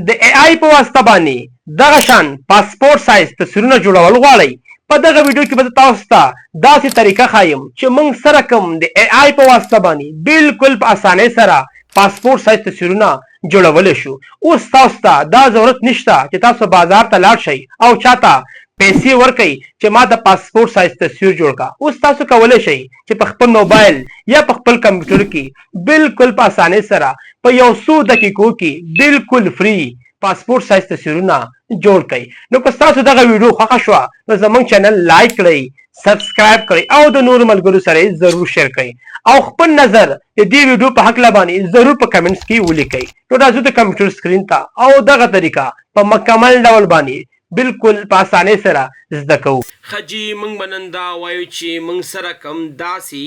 د ای آی په واسطه باندې دغه شان پاسپورت سایز تصویرونه جوړول غواړئ په دغه ویډیو کې به تاسو ته داسې طریقه ښایم چې موږ سره کوم د ای آی په واسطه باندې بالکل په اسانۍ سره پاسپورت سایز تصویرونه جوړولی شو. اوس تاسو ته دا ضرورت نشته چې تاسو بازار ته لاړ شئ او چاته پیسې ورکړئ چې ما د پاسپورت سایز تصویر جوړ کړه. اوس تاسو کولی شئ چې په خپل موبایل یا په خپل کمپیوټر کې بالکل په اسانۍ سره په یو څو دقیقو کې بالکل فری پاسپورت سایز تصویرونه جوړ کړئ. نو که تاسو دغه ویډیو خوښه شوه نو زموږ چینل لایک کړئ، سبسکرایب کړئ او د نورو ملګرو سره یې ضرور شیر کړئ او خپل نظر د دې ویډیو په هکله باندې ضرور په کمنټس کې ولیکئ. نو راځو د کمپیوټر سکرین ته او دغه طریقه په مکمل ډول باندې بالکل په اسانۍ سره زده کوو. خجی موږ به نن دا وایو چې موږ سره کوم داسې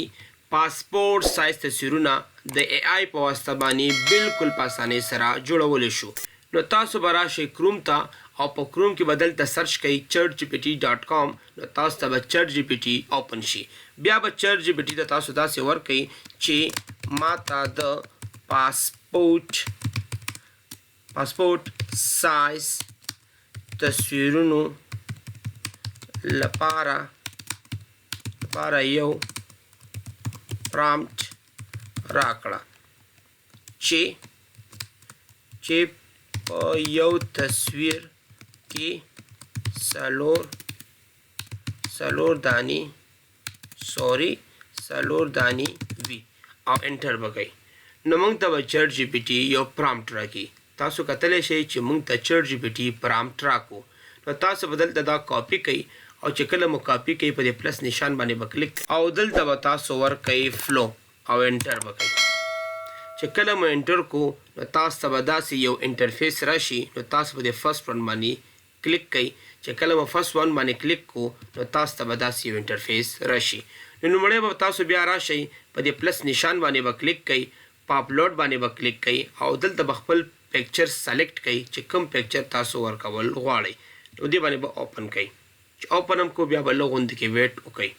پاسپورت سایز تصویرونه د ای آی په واسطه باندې بالکل په اسانۍ سره جوړولی شو. نو تاسو به راشئ کروم ته او په کروم کې به دلته سرچ کوئ ChatGPT.com. نو تاسو ته به ChatGPT اوپن شي. بیا به ChatGPT ته تاسو داسې ورکئ چې ما ته د پاسپورت سایز تصویرونو لپاره یو پرامپټ راکړه چې په یو تصویر کې څلور دانې وي او انټر وکړئ. نو موږ ته به ChatGPT یو پرامپټ راکړي. تاسو کتلی شئ چې موږ ته ChatGPT پرامپټ راکړو. نو تاسو به دلته دا کاپي کوئ او چې کله مو کاپي کوئ په دې پلس نشان باندې به کلیک او دلته به تاسو ورکئ فلو او انټر وکړئ. چې کله مو انټر کو نو تاسو ته به داسې یو انټرفیس راشي. نو تاسو به د فرست ون باندې کلیک کوئ. چې کله مو فرست ون باندې کلیک کو نو تاسو ته به داسې یو انټرفیس راشي. نو لومړی به تاسو بیا راشئ په دې پلس نشان باندې به کلیک کوئ، په اپلوډ باندې به کلیک کوئ او دلته به خپل پکچر سلیکټ کوئ چې کوم پکچر تاسو ورکول غواړئ. نو دې باندې به اوپن کوئ. چې اوپن هم کو بیا به لږ غوندې کې ویټ وکړئ.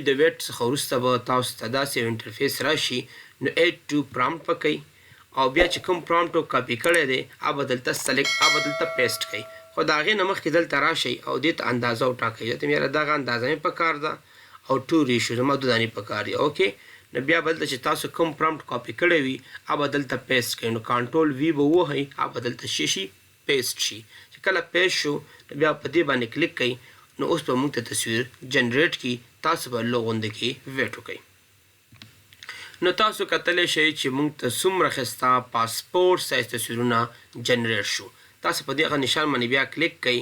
د ویټ څخه وروسته به تاسو ته داسې یو انټرفیس راشي. نو ایډ ټو پرامپټ به کوئ او بیا چې کوم پرامپټ کاپي کړی دی هغه به دلته پیسټ کوئ. خو د هغې نه مخکې دلته راشئ او دې ته اندازه وټاکئ. ته یاره دغه اندازه مې پکار ده او 2 ریشو زما 2 دانې پکار دي. اوکې، نو بیا به دلته چې تاسو کوم پرامپټ کاپي کړی وي هغه به دلته پیسټ کوئ. نو کنټرول وي به ووهئ، هغه به دلته شي پیسټ شي. چې کله پیسټ شو نو بیا په دې باندې کلیک کوئ. نو اوس به موږ ته تصویر جنریټ کی. تاسو به لږ غوندې کې ویټ وکئ. نو تاسو کتلی شئ چې موږ ته څومره ښایسته پاسپورت سایز تصویرونه جنریټ شو. تاسو په دغه نشان باندې بیا کلیک کوئ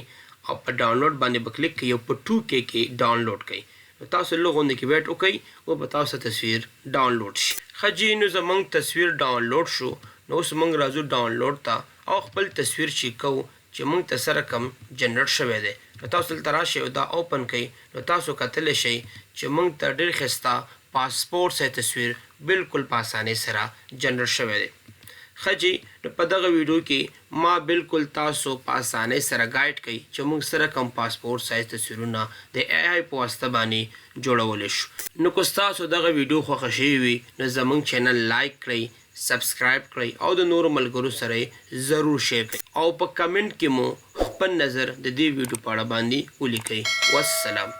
او په ډاونلوډ باندې به کلیک کوئ او په 2K کې ډاونلوډ کوئ. نو تاسو لږ غوندې کې ویټ وکئ او به تاسو تصویر ډاونلوډ شي. ښه جي، نو زموږ تصویر ډاونلوډ شو. نو اوس موږ راځو ډاونلوډ ته او خپل تصویر چې کوو چې موږ ته سره کوم جنریټ شوی دی. نو تاسو دلته راشئ او دا اوپن کړئ. نو تاسو کتلی شئ چې موږ ته ډېر ښایسته پاسپورت سایز تصویر بالکل په اسانۍ سره جنریټ شوی دی. ښه جي، نو په دغه ویډیو کې ما بالکل تاسو په اسانۍ سره ګایډ کړئ چې موږ سره کوم پاسپورت سایز تصویرونه د ای آی په واسطه باندې جوړولی شو. نو که ستاسو دغه ویډیو خوښه شوې وي نو زموږ چینل لایک کړئ، سبسکرایب کړئ او د نورو ملګرو سره یې ضرور شیر کړئ او په کمنټ کې مو خپل نظر د دې ویډیو په اړه باندې ولیکئ. والسلام.